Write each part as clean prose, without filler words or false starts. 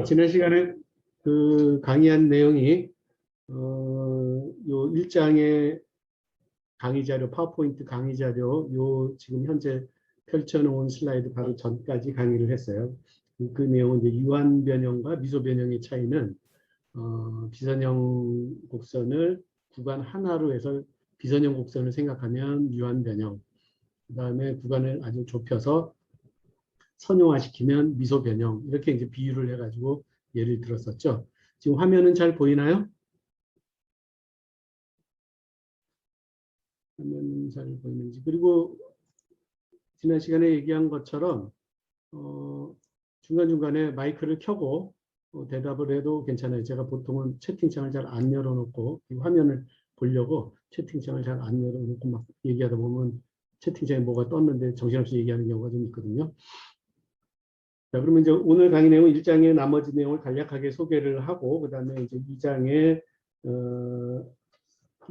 지난 시간에 그 강의한 내용이 요 1장의 강의 자료, 파워포인트 강의 자료, 요 지금 현재 펼쳐놓은 슬라이드 바로 전까지 강의를 했어요. 그 내용은 이제 유한 변형과 미소 변형의 차이는 비선형 곡선을 구간 하나로 해서 비선형 곡선을 생각하면 유한 변형, 그 다음에 구간을 아주 좁혀서 선형화시키면 미소 변형, 이렇게 이제 비유를 해가지고 예를 들었었죠. 지금 화면은 잘 보이나요? 화면은 잘 보이는지. 그리고 지난 시간에 얘기한 것처럼 중간중간에 마이크를 켜고 대답을 해도 괜찮아요. 제가 보통은 채팅창을 잘 안 열어놓고 이 화면을 보려고 채팅창을 잘 안 열어놓고 막 얘기하다 보면 채팅창에 뭐가 떴는데 정신없이 얘기하는 경우가 좀 있거든요. 자, 그러면 이제 오늘 강의 내용은 1장의 나머지 내용을 간략하게 소개를 하고, 그 다음에 이제 2장의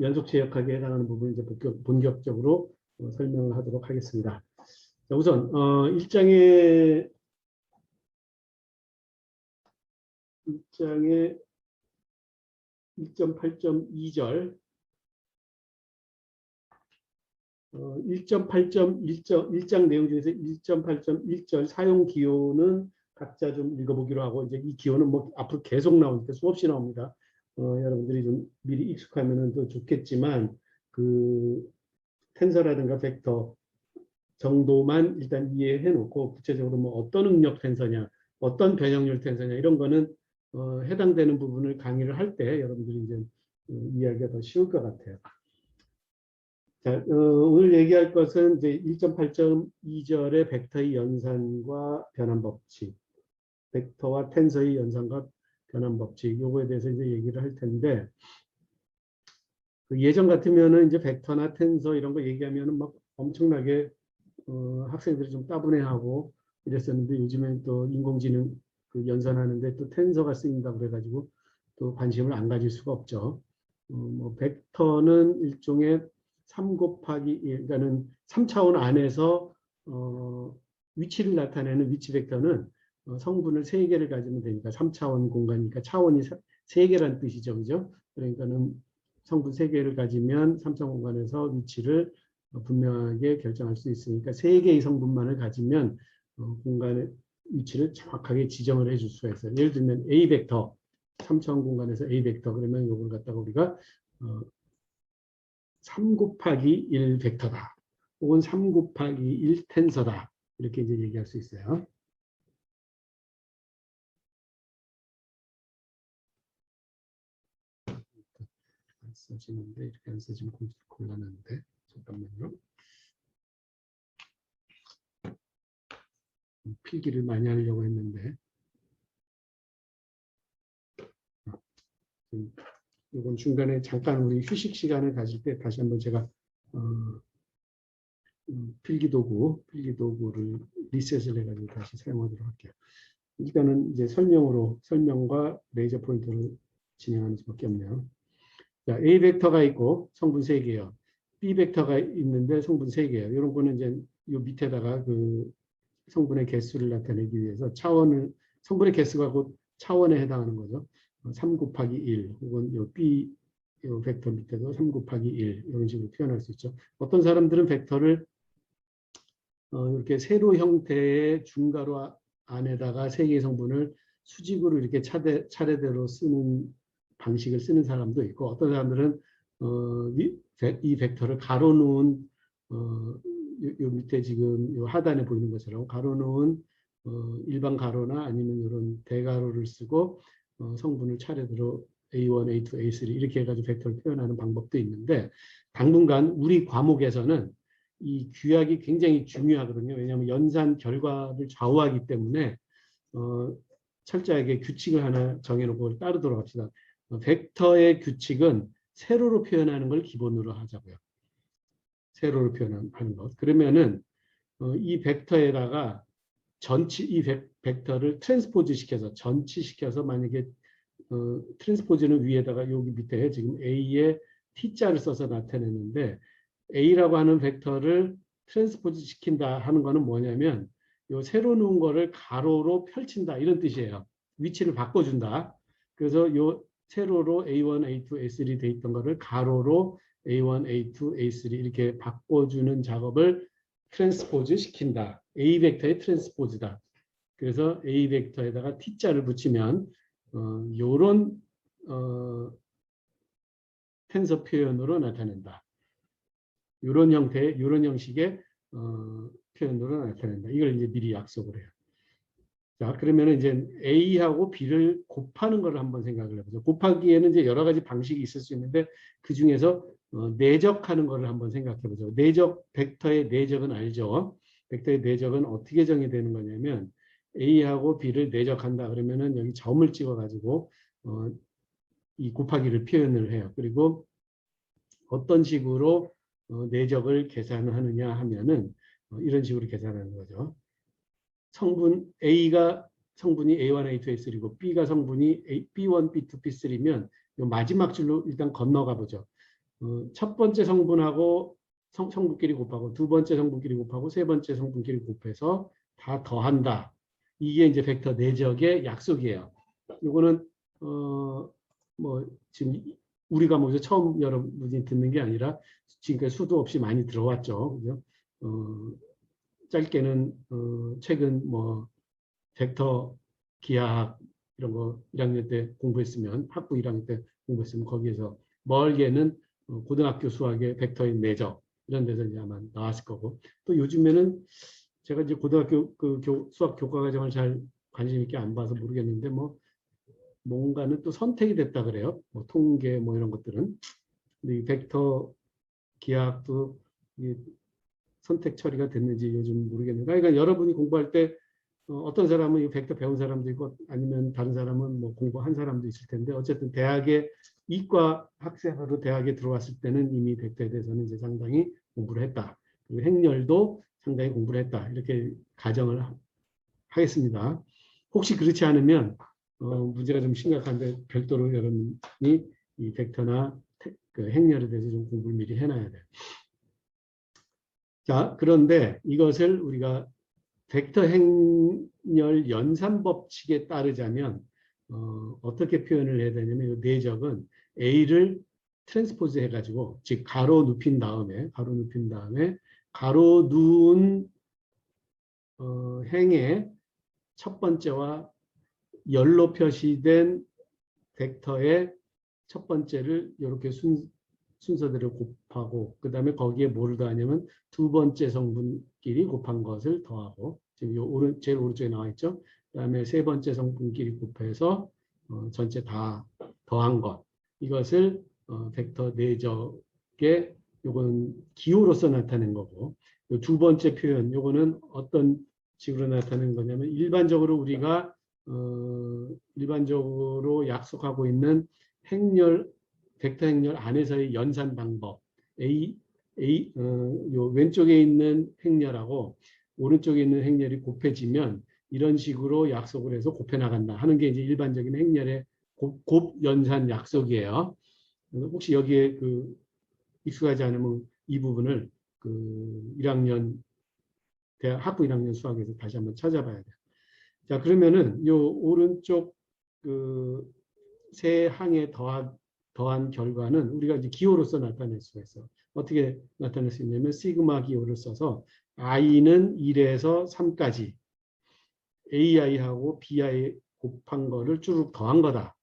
연속 제역학에 해당하는 부분을 이제 본격적으로 설명을 하도록 하겠습니다. 자, 우선 1장의 1.8.2절 1.8.1장 내용 중에서 1.8.1절 사용 기호는 각자 좀 읽어보기로 하고, 이제 이 기호는 뭐 앞으로 계속 나오니까 수없이 나옵니다. 여러분들이 좀 미리 익숙하면 더 좋겠지만, 그 텐서라든가 벡터 정도만 일단 이해해 놓고, 구체적으로 뭐 어떤 응력 텐서냐, 어떤 변형률 텐서냐, 이런 거는 해당되는 부분을 강의를 할 때 여러분들이 이제 이해하기가 더 쉬울 것 같아요. 자, 오늘 얘기할 것은 이제 1.8.2절의 벡터의 연산과 변환 법칙, 벡터와 텐서의 연산과 변환 법칙, 요거에 대해서 이제 얘기를 할 텐데, 그 예전 같으면은 이제 벡터나 텐서 이런 거 얘기하면은 막 엄청나게 학생들이 좀 따분해하고 이랬었는데, 요즘엔 또 인공지능 그 연산하는데 또 텐서가 쓰인다고 그래가지고 또 관심을 안 가질 수가 없죠. 뭐 벡터는 일종의 3 곱하기 1, 그러니까는 3차원 안에서 위치를 나타내는 위치 벡터는 성분을 3개를 가지면 되니까 3차원 공간이니까 차원이 3개라는 뜻이죠. 그죠? 그러니까는 성분 3개를 가지면 3차원 공간에서 위치를 분명하게 결정할 수 있으니까 3개의 성분만을 가지면 공간의 위치를 정확하게 지정을 해줄 수가 있어요. 예를 들면 A 벡터, 3차원 공간에서 A 벡터, 그러면 이걸 갖다가 우리가 3 곱하기 1 벡터다, 혹은 3 곱하기 1 텐서다, 이렇게 이제 얘기할 수 있어요. 안 써지는데, 이렇게 안 써지면 곤란한데, 잠깐만요. 필기를 많이 하려고 했는데, 이건 중간에 잠깐 우리 휴식 시간을 가질 때 다시 한번 제가 필기도구를 리셋을 해가지고 다시 사용하도록 할게요. 이거는 이제 설명과 레이저 포인터를 진행하는 수밖에 없네요. 자, A 벡터가 있고 성분 3개요. B 벡터가 있는데 성분 3개요. 이런 거는 이제 요 밑에다가 그 성분의 개수를 나타내기 위해서 성분의 개수가 곧 차원에 해당하는 거죠. 3 곱하기 1, 혹은 요 B 요 벡터 밑에도 3 곱하기 1, 이런 식으로 표현할 수 있죠. 어떤 사람들은 벡터를 이렇게 세로 형태의 중괄호 안에다가 3개의 성분을 수직으로 이렇게 차례대로 쓰는 방식을 쓰는 사람도 있고, 어떤 사람들은 이 벡터를 가로놓은 요 밑에 지금 요 하단에 보이는 것처럼 가로놓은 일반 가로나 아니면 이런 대가로를 쓰고 성분을 차례대로 A1, A2, A3 이렇게 해가지고 벡터를 표현하는 방법도 있는데, 당분간 우리 과목에서는 이 규약이 굉장히 중요하거든요. 왜냐하면 연산 결과를 좌우하기 때문에 철저하게 규칙을 하나 정해놓고 따르도록 합시다. 벡터의 규칙은 세로로 표현하는 걸 기본으로 하자고요. 세로로 표현하는 것. 그러면은 이 벡터에다가 이 벡터를 트랜스포즈 시켜서 전치시켜서, 만약에 트랜스포즈는 위에다가 여기 밑에 지금 A에 T자를 써서 나타내는데, A라고 하는 벡터를 트랜스포즈 시킨다 하는 거는 뭐냐면 요 세로 놓은 거를 가로로 펼친다, 이런 뜻이에요. 위치를 바꿔준다. 그래서 요 세로로 A1, A2, A3 돼 있던 거를 가로로 A1, A2, A3 이렇게 바꿔주는 작업을 트랜스포즈 시킨다. A 벡터의 트랜스포즈다. 그래서 A 벡터에다가 T자를 붙이면 요런 텐서 표현으로 나타낸다. 이런 형태의, 이런 형식의 표현으로 나타낸다. 이걸 이제 미리 약속을 해요. 자, 그러면 이제 A하고 B를 곱하는 것을 한번 생각을 해보죠. 곱하기에는 이제 여러 가지 방식이 있을 수 있는데 그 중에서 내적하는 것을 한번 생각해 보죠. 내적, 벡터의 내적은 알죠? 벡터의 내적은 어떻게 정의되는 거냐면 A하고 B를 내적한다 그러면은 여기 점을 찍어가지고 이 곱하기를 표현을 해요. 그리고 어떤 식으로 내적을 계산하느냐 하면은 이런 식으로 계산하는 거죠. 성분 A가 성분이 A1, A2, A3고 B가 성분이 B1, B2, B3면 마지막 줄로 일단 건너가 보죠. 첫 번째 성분하고 성분끼리 곱하고 두 번째 성분끼리 곱하고 세 번째 성분끼리 곱해서 다 더한다. 이게 이제 벡터 내적의 약속이에요. 이거는 뭐 지금 우리 과목에서 처음 여러분이 듣는 게 아니라 지금까지 수도 없이 많이 들어왔죠. 그죠? 짧게는 최근 뭐 벡터 기하학 이런 거 1학년 때 공부했으면 학부 1학년 때 공부했으면 거기에서 멀게는 고등학교 수학의 벡터의 내적 이런 데서 이제 아마 나왔을 거고 또 요즘에는 제가 이제 고등학교 그 수학 교과 과정을 잘 관심 있게 안 봐서 모르겠는데 뭐 뭔가는 또 선택이 됐다 그래요. 뭐 통계 뭐 이런 것들은 근데 이 벡터 기하학도 선택 처리가 됐는지 요즘 모르겠는데 그러니까 여러분이 공부할 때 어떤 사람은 이 벡터 배운 사람도 있고 아니면 다른 사람은 뭐 공부한 사람도 있을 텐데 어쨌든 대학에 이과 학생으로 대학에 들어왔을 때는 이미 벡터에 대해서는 이제 상당히 공부를 했다. 그리고 행렬도 상당히 공부를 했다. 이렇게 가정을 하겠습니다. 혹시 그렇지 않으면 문제가 좀 심각한데 별도로 여러분이 이 벡터나 그 행렬에 대해서 좀 공부를 미리 해놔야 돼요. 자, 그런데 이것을 우리가 벡터 행렬 연산 법칙에 따르자면 어떻게 표현을 해야 되냐면 이 내적은 A를 트랜스포즈 해가지고 즉 가로 눕힌 다음에 가로 누운 행의 첫 번째와 열로 표시된 벡터의 첫 번째를 이렇게 순서대로 곱하고 그 다음에 거기에 뭐를 더하냐면 두 번째 성분끼리 곱한 것을 더하고 지금 요 제일 오른쪽에 나와 있죠. 그 다음에 세 번째 성분끼리 곱해서 전체 다 더한 것 이것을 벡터 내적의 요거는 기호로서 나타낸 거고 요 두 번째 표현 요거는 어떤 식으로 나타낸 거냐면 일반적으로 우리가 일반적으로 약속하고 있는 행렬 벡터 행렬 안에서의 연산 방법 요 왼쪽에 있는 행렬하고 오른쪽에 있는 행렬이 곱해지면 이런 식으로 약속을 해서 곱해 나간다 하는 게 이제 일반적인 행렬의 곱 연산 약속이에요. 혹시 여기에 그 익숙하지 않으면 이 부분을 그 1학년 학부 1학년 수학에서 다시 한번 찾아봐야 돼요. 자, 그러면은 요 오른쪽 그 세 항에 더한 결과는 우리가 이제 기호로서 나타낼 수가 있어. 어떻게 나타낼 수 있냐면 시그마 기호를 써서 i는 1에서 3까지 ai하고 bi 곱한 거를 쭉 더한 거다.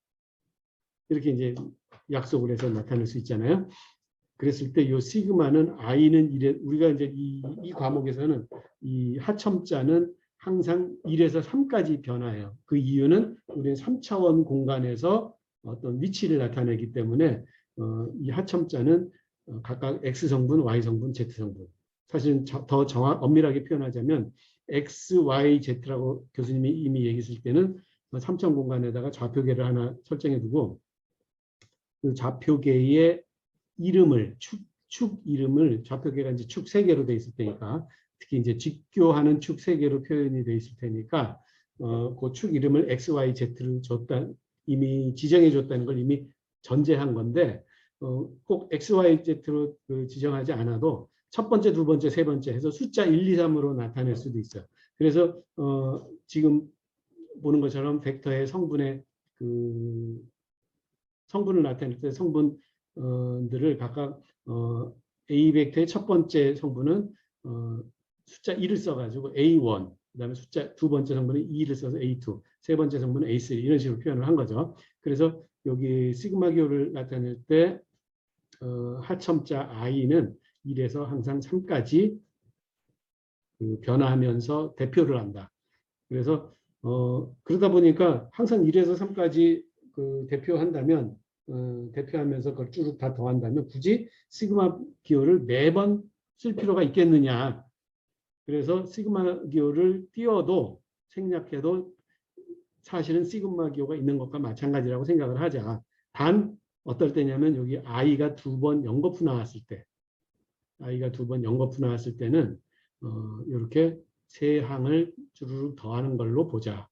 이렇게 이제 약속을 해서 나타낼 수 있잖아요. 그랬을 때 이 시그마는 i는 1에 우리가 이제 이 과목에서는 이 하첨자는 항상 1에서 3까지 변화해요. 그 이유는 우리는 3차원 공간에서 어떤 위치를 나타내기 때문에 이 하첨자는 각각 X성분, Y성분, Z성분. 사실은 더 엄밀하게 표현하자면 X, Y, Z라고 교수님이 이미 얘기했을 때는 3차원 공간에다가 좌표계를 하나 설정해 두고 그 좌표계의 이름을 축 이름을 좌표계가 이제 축 3개로 돼 있을 테니까 특히 이제 직교하는 축 3개로 표현이 돼 있을 테니까 그 축 이름을 X, Y, Z를 이미 지정해 줬다는 걸 이미 전제한 건데 꼭 X, Y, Z로 지정하지 않아도 첫 번째, 두 번째, 세 번째 해서 숫자 1, 2, 3으로 나타낼 수도 있어요. 그래서 지금 보는 것처럼 벡터의 성분의 그 성분을 나타낼 때 성분들을 각각 A 벡터의 첫 번째 성분은 숫자 1을 써가지고 A1, 그다음에 숫자 두 번째 성분은 2를 써서 A2, 세 번째 성분은 A3 이런 식으로 표현을 한 거죠. 그래서 여기 시그마 기호를 나타낼 때 하첨자 i는 1에서 항상 3까지 그 변화하면서 대표를 한다. 그래서 그러다 보니까 항상 1에서 3까지 그 대표한다면 대표하면서 그걸 쭉 다 더한다면 굳이 시그마 기호를 매번 쓸 필요가 있겠느냐. 그래서 시그마 기호를 띄워도 생략해도 사실은 시그마 기호가 있는 것과 마찬가지라고 생각을 하자. 단 어떨 때냐면 여기 i가 두 번 연거푸 나왔을 때 i가 두 번 연거푸 나왔을 때는 이렇게 세 항을 주르륵 더하는 걸로 보자.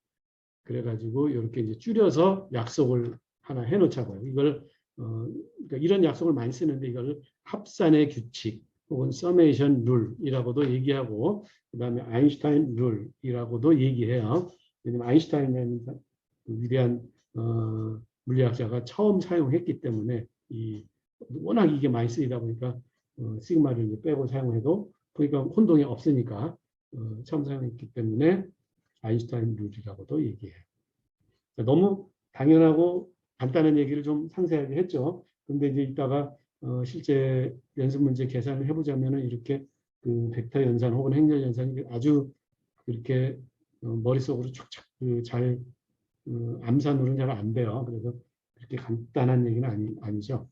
그래가지고 이렇게 이제 줄여서 약속을 하나 해놓자고요. 이걸 그러니까 이런 약속을 많이 쓰는데 이걸 합산의 규칙 혹은 서메이션 룰이라고도 얘기하고 그다음에 아인슈타인 룰이라고도 얘기해요. 왜냐면 아인슈타인이라는 위대한 물리학자가 처음 사용했기 때문에 워낙 이게 많이 쓰이다 보니까 시그마를 이제 빼고 사용해도 그러니까 혼동이 없으니까 처음 사용했기 때문에 아인슈타인 룰이라고도 얘기해요. 너무 당연하고 간단한 얘기를 좀 상세하게 했죠. 근데 이제 이따가 실제 연습 문제 계산을 해보자면은 이렇게 그 벡터 연산 혹은 행렬 연산이 아주 그렇게 머릿속으로 촉촉 잘 암산으로는 잘 안 돼요. 그래서 그렇게 간단한 얘기는 아니죠.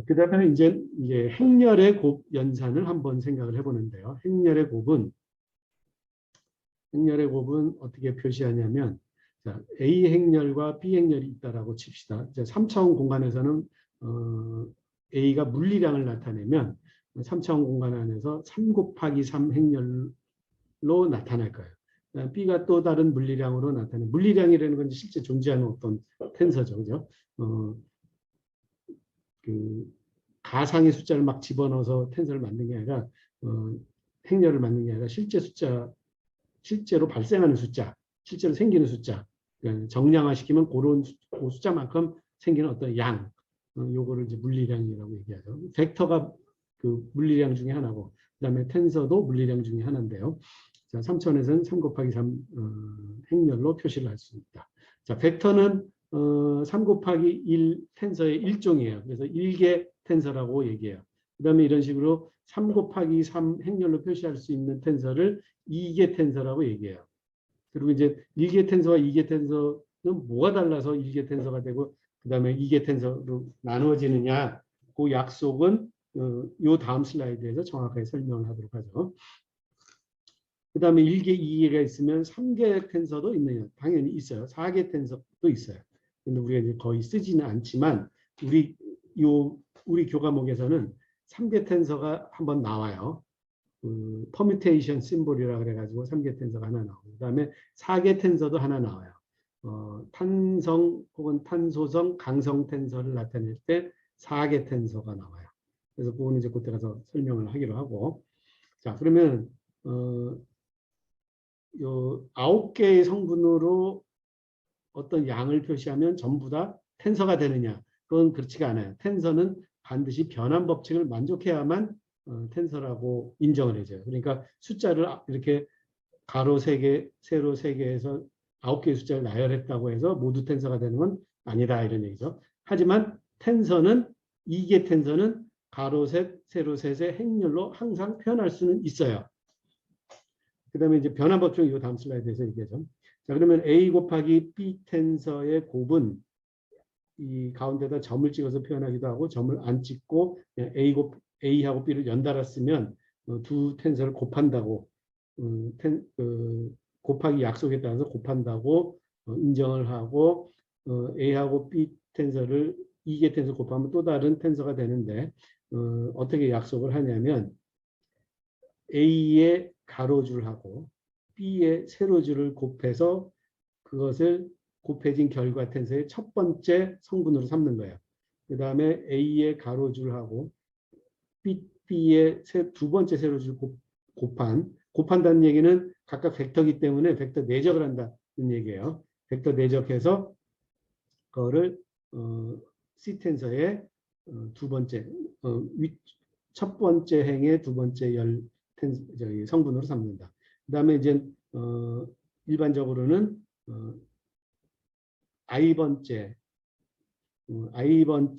그 다음에 이제 행렬의 곱 연산을 한번 생각을 해보는데요. 행렬의 곱은 어떻게 표시하냐면 자, A 행렬과 B 행렬이 있다라고 칩시다. 3차원 공간에서는 A가 물리량을 나타내면 3차원 공간 안에서 3 곱하기 3 행렬로 나타날 거예요. B가 또 다른 물리량으로 나타내는 물리량이라는 건 실제 존재하는 어떤 텐서죠. 그죠? 그 가상의 숫자를 막 집어넣어서 텐서를 만든 게 아니라 행렬을 만든 게 아니라 실제 숫자, 실제로 발생하는 숫자, 실제로 생기는 숫자, 그러니까 정량화시키면 그 숫자만큼 생기는 어떤 양, 요거를 이제 물리량이라고 얘기하죠. 벡터가 그 물리량 중에 하나고, 그다음에 텐서도 물리량 중에 하나인데요. 자, 3차원에서는 3 곱하기 3 행렬로 표시를 할 수 있다. 자, 벡터는 3 곱하기 1 텐서의 일종이에요. 그래서 1개 텐서라고 얘기해요. 그 다음에 이런 식으로 3 곱하기 3 행렬로 표시할 수 있는 텐서를 2개 텐서라고 얘기해요. 그리고 이제 1개 텐서와 2개 텐서는 뭐가 달라서 1개 텐서가 되고 그 다음에 2개 텐서로 나누어지느냐 그 약속은 요 다음 슬라이드에서 정확하게 설명을 하도록 하죠. 그 다음에 1개, 2개가 있으면 3개 텐서도 있느냐? 당연히 있어요. 4개 텐서도 있어요. 근데 우리가 이제 거의 쓰지는 않지만 우리 교과목에서는 3개 텐서가 한번 나와요. 퍼뮤테이션 심볼이라 그래가지고 3개 텐서가 하나 나오고 그다음에 4개 텐서도 하나 나와요. 탄성 혹은 탄소성 강성 텐서를 나타낼 때 4개 텐서가 나와요. 그래서 그거는 이제 그때 가서 설명을 하기로 하고 자 그러면 요 9개의 성분으로 어떤 양을 표시하면 전부 다 텐서가 되느냐? 그건 그렇지가 않아요. 텐서는 반드시 변환 법칙을 만족해야만 텐서라고 인정을 해줘요. 그러니까 숫자를 이렇게 가로 3개, 세로 3개에서 9개의 숫자를 나열했다고 해서 모두 텐서가 되는 건 아니다 이런 얘기죠. 하지만 텐서는 2개 텐서는 가로 셋, 세로 셋의 행렬로 항상 표현할 수는 있어요. 그 다음에 이제 변환 법칙 이 다음 슬라이드에서 얘기하죠. 자, 그러면 A 곱하기 B 텐서의 곱은 이 가운데다 점을 찍어서 표현하기도 하고 점을 안 찍고 그냥 A하고 B를 연달아 쓰면 두 텐서를 곱한다고 곱하기 약속에 따라서 곱한다고 인정을 하고 A하고 B 텐서를 2개 텐서 곱하면 또 다른 텐서가 되는데 어떻게 약속을 하냐면 A의 가로줄하고 B의 세로줄을 곱해서 그것을 곱해진 결과 텐서의 첫 번째 성분으로 삼는 거예요. 그 다음에 A의 가로줄하고 B의 두 번째 세로줄 곱한다는 얘기는 각각 벡터이기 때문에 벡터 내적을 한다. 얘기예요. 벡터 내적해서 그거를 시텐서의 두 번째 첫 번째 행의 두 번째 성분으로 삼는다. 그다음에 이제 일반적으로는 i번째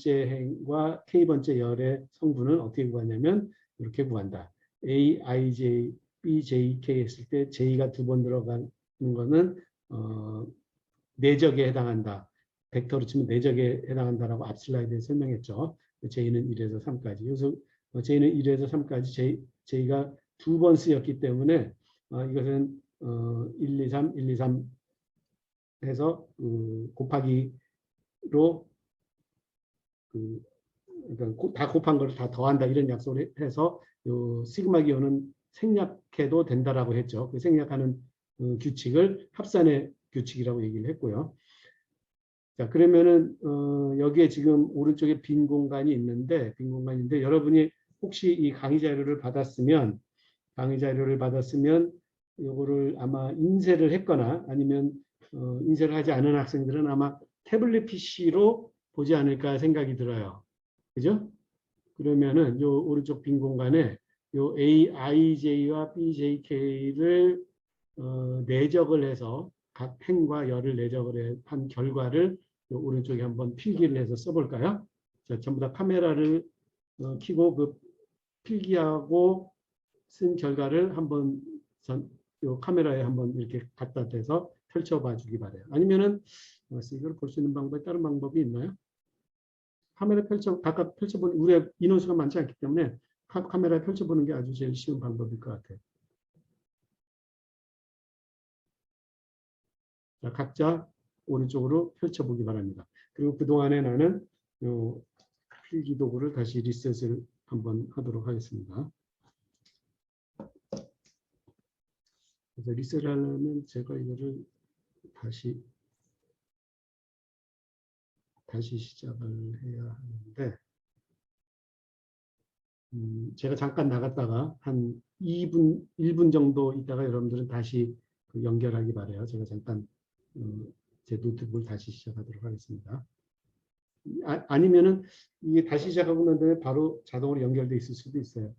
행과 k번째 열의 성분은 어떻게 구하냐면 이렇게 구한다. a, i, j, b, j, k 했을 때 j가 두 번 들어가는 거는 내적에 해당한다. 벡터로 치면 내적에 해당한다라고 앞 슬라이드에 설명했죠. j는 1에서 3까지. 그래서 j는 1에서 3까지 j가 두 번 쓰였기 때문에 이것은 1, 2, 3, 1, 2, 3 해서 곱하기로 그러니까 다 곱한 걸 다 더한다 이런 약속을 해서 요 시그마 기호는 생략해도 된다라고 했죠. 그 생략하는 규칙을 합산의 규칙이라고 얘기를 했고요. 자, 그러면은 여기에 지금 오른쪽에 빈 공간이 있는데 여러분이 혹시 이 강의 자료를 받았으면 요거를 아마 인쇄를 했거나 아니면 인쇄를 하지 않은 학생들은 아마 태블릿 PC로 보지 않을까 생각이 들어요. 그죠? 그러면은 요 오른쪽 빈 공간에 요 AIJ와 BJK를 내적을 해서 각 행과 열을 내적을 한 결과를 요 오른쪽에 한번 필기를 해서 써볼까요? 자, 전부 다 카메라를 켜고 그 필기하고 쓴 결과를 한번 요 카메라에 한번 이렇게 갖다 대서 펼쳐봐 주기 바래요. 아니면은 이걸 볼 수 있는 방법에 다른 방법이 있나요? 카메라 각각 펼쳐보는, 우리가 인원수가 많지 않기 때문에 카메라에 펼쳐보는 게 아주 제일 쉬운 방법일 것 같아요. 자, 각자 오른쪽으로 펼쳐보기 바랍니다. 그리고 그동안에 나는 요 필기 도구를 다시 리셋을 한번 하도록 하겠습니다. 그래서 리셋을 하려면 제가 이거를 다시 시작을 해야 하는데 제가 잠깐 나갔다가 한 1분 정도 있다가 여러분들은 다시 연결하기 바래요. 제가 잠깐 제 노트북을 다시 시작하도록 하겠습니다. 아니면은 이게 다시 시작하고 난 다음에 바로 자동으로 연결돼 있을 수도 있어요.